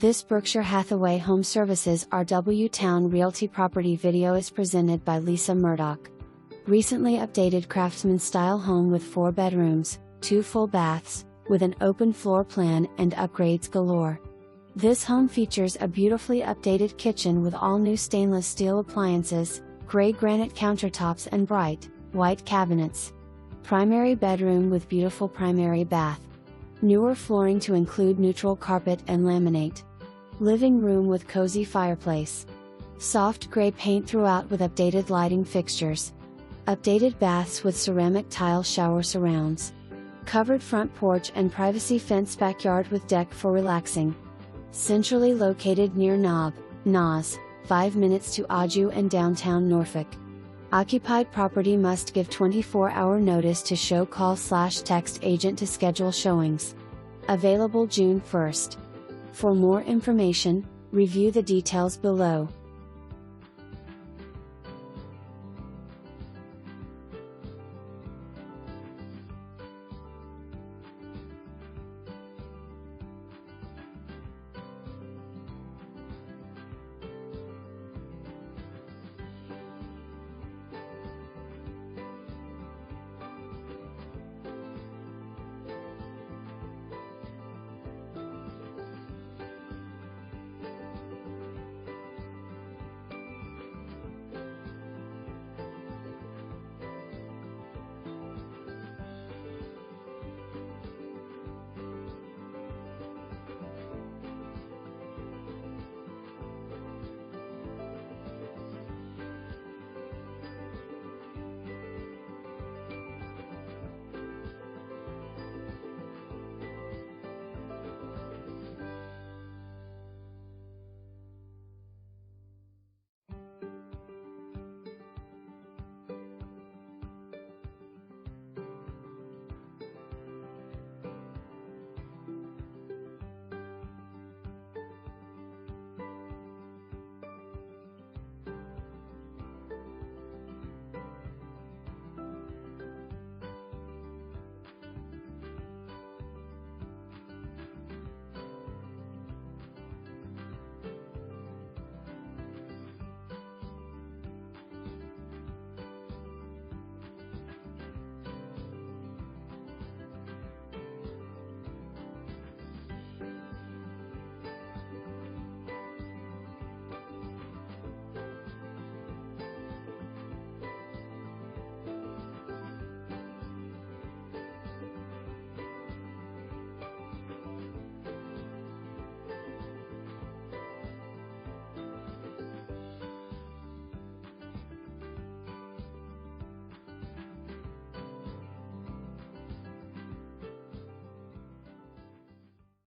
This Berkshire Hathaway Home Services RW Towne Realty property video is presented by Lisa Murdoch. Recently updated Craftsman style home with 4 bedrooms, 2 full baths, with an open floor plan and upgrades galore. This home features a beautifully updated kitchen with all new stainless steel appliances, gray granite countertops and bright, white cabinets. Primary bedroom with beautiful primary bath. Newer flooring to include neutral carpet and laminate. Living room with cozy fireplace. Soft gray paint throughout with updated lighting fixtures. Updated baths with ceramic tile shower surrounds. Covered front porch and privacy fence backyard with deck for relaxing. Centrally located near Nas, 5 minutes to Aju and downtown Norfolk. Occupied property must give 24-hour notice to show call/text agent to schedule showings. Available June 1st. For more information, review the details below.